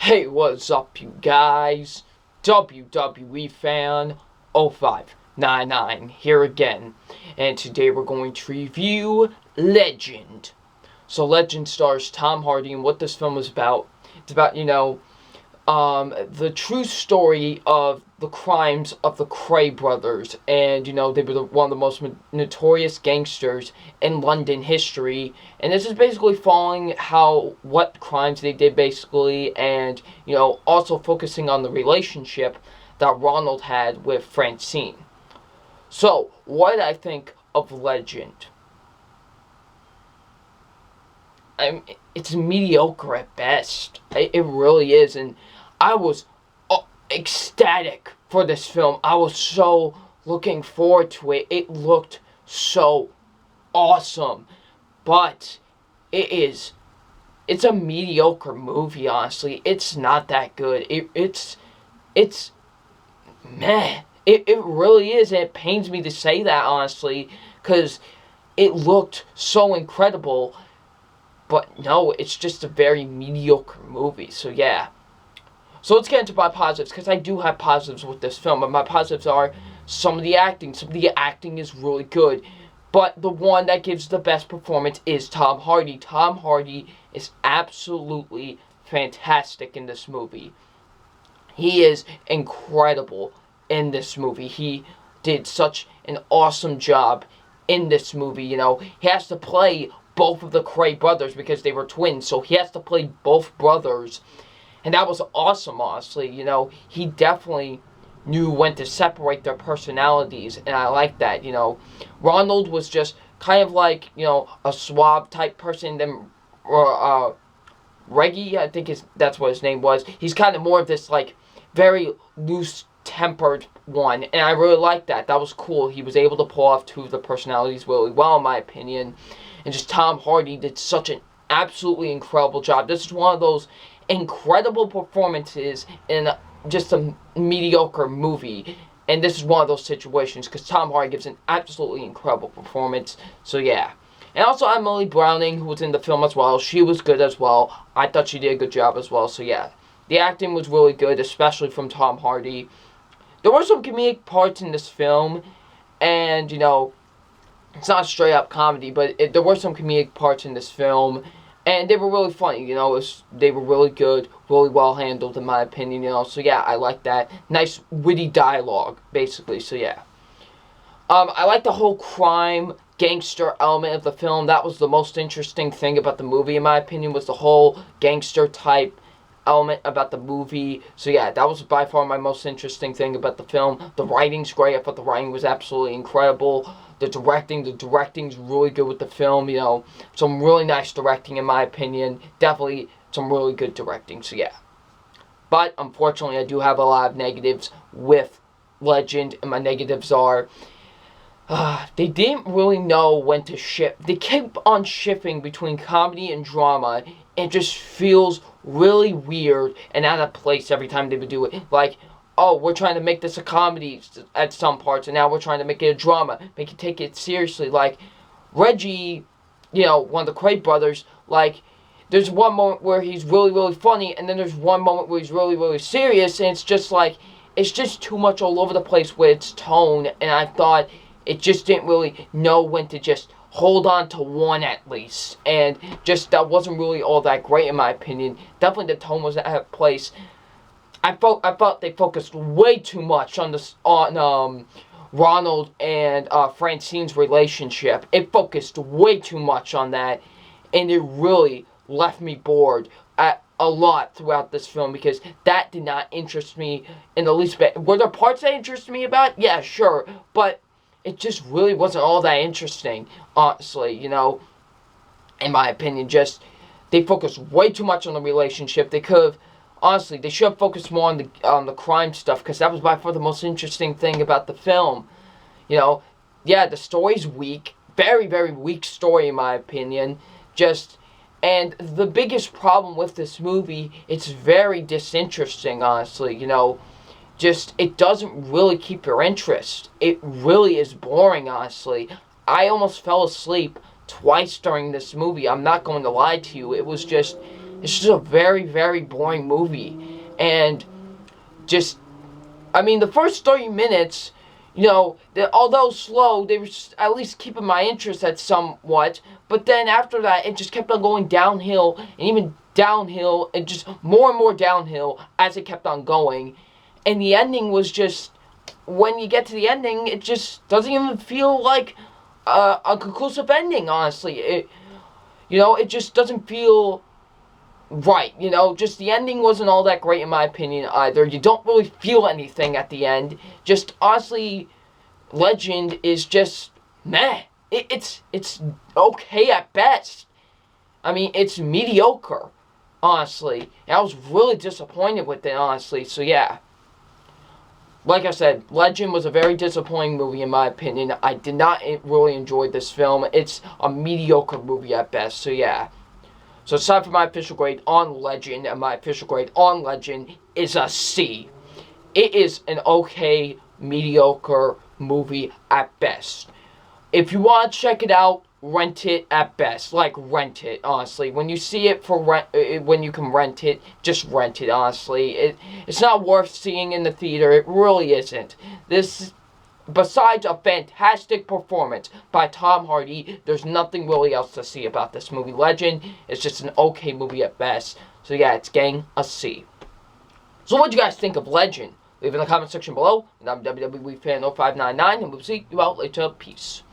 Hey, what's up, you guys? WWE fan 0599 here again, and today we're going to review Legend. So, Legend stars Tom Hardy, and what this film is about, it's about, the true story of the crimes of the Kray brothers. And, they were one of the most notorious gangsters in London history. And this is basically following what crimes they did, basically. And, also focusing on the relationship that Ronald had with Francine. So, what did I think of Legend? It's mediocre at best. It really is. And I was ecstatic for this film. I was so looking forward to it. It looked so awesome. But it's a mediocre movie, honestly. It's not that good. It's meh. It really is. And it pains me to say that, honestly, because it looked so incredible. But no, it's just a very mediocre movie. So yeah. So let's get into my positives, because I do have positives with this film. And my positives are some of the acting. Some of the acting is really good. But the one that gives the best performance is Tom Hardy. Tom Hardy is absolutely fantastic in this movie. He is incredible in this movie. He did such an awesome job in this movie. He has to play both of the Kray brothers because they were twins. So he has to play both brothers. And that was awesome, honestly. He definitely knew when to separate their personalities. And I like that. Ronald was just kind of like, a suave type person. Then Reggie, I think that's what his name was. He's kind of more of this, like, very loose-tempered one. And I really like that. That was cool. He was able to pull off two of the personalities really well, in my opinion. And just Tom Hardy did such an absolutely incredible job. This is one of those incredible performances in just a mediocre movie. And this is one of those situations because Tom Hardy gives an absolutely incredible performance. So yeah. And also Emily Browning, who was in the film as well. She was good as well. I thought she did a good job as well. So yeah. The acting was really good, especially from Tom Hardy. There were some comedic parts in this film. And, it's not a straight up comedy, but there were some comedic parts in this film, and they were really funny. They were really good, really well handled, in my opinion. So yeah, I like that. Nice witty dialogue, basically. So yeah, I like the whole crime gangster element of the film. That was the most interesting thing about the movie, in my opinion, was the whole gangster type element about the movie. So yeah, that was by far my most interesting thing about the film. The writing's great. I thought the writing was absolutely incredible. The directing's really good with the film. Some really nice directing, in my opinion. Definitely some really good directing. So yeah. But unfortunately, I do have a lot of negatives with Legend, and my negatives are they didn't really know when to shift. They kept on shifting between comedy and drama. It just feels really weird and out of place every time they would do it. Like, oh, we're trying to make this a comedy at some parts, and now we're trying to make it a drama. Take it seriously. Like, Reggie, one of the Kray brothers, like, there's one moment where he's really, really funny, and then there's one moment where he's really, really serious, and it's just like, it's just too much all over the place with its tone, and I thought it just didn't really know when to just hold on to one at least. And just that wasn't really all that great, in my opinion. Definitely the tone wasn't at place. I felt they focused way too much on Ronald and Francine's relationship. It focused way too much on that, and it really left me bored a lot throughout this film because that did not interest me in the least bit. Were there parts that interested me about? Yeah, sure, but it just really wasn't all that interesting, honestly, in my opinion. Just, they focused way too much on the relationship. They could have, honestly, they should have focused more on the crime stuff, because that was by far the most interesting thing about the film. Yeah, the story's weak. Very, very weak story, in my opinion. And the biggest problem with this movie, it's very disinteresting, honestly, just, it doesn't really keep your interest. It really is boring, honestly. I almost fell asleep twice during this movie. I'm not going to lie to you. It was just It's just a very, very boring movie. And just, I mean, the first 30 minutes, although slow, they were at least keeping my interest at somewhat. But then after that, it just kept on going downhill, and even downhill, and just more and more downhill as it kept on going. And the ending was just, when you get to the ending, it just doesn't even feel like a conclusive ending, honestly. It just doesn't feel right. Just the ending wasn't all that great in my opinion either. You don't really feel anything at the end. Just, honestly, Legend is just meh. It's okay at best. I mean, it's mediocre, honestly. And I was really disappointed with it, honestly. So, yeah. Like I said, Legend was a very disappointing movie in my opinion. I did not really enjoy this film. It's a mediocre movie at best. So, yeah. So, it's time for my official grade on Legend. And my official grade on Legend is a C. It is an okay, mediocre movie at best. If you want to check it out, rent it at best. Like, rent it, honestly. When you see it for rent, when you can rent it, just rent it, honestly. It's not worth seeing in the theater. It really isn't. Besides a fantastic performance by Tom Hardy, there's nothing really else to see about this movie. Legend is just an okay movie at best. So yeah, it's getting a C. So what do you guys think of Legend? Leave it in the comment section below. And I'm WWE Fan 0599, and we'll see you out later. Peace.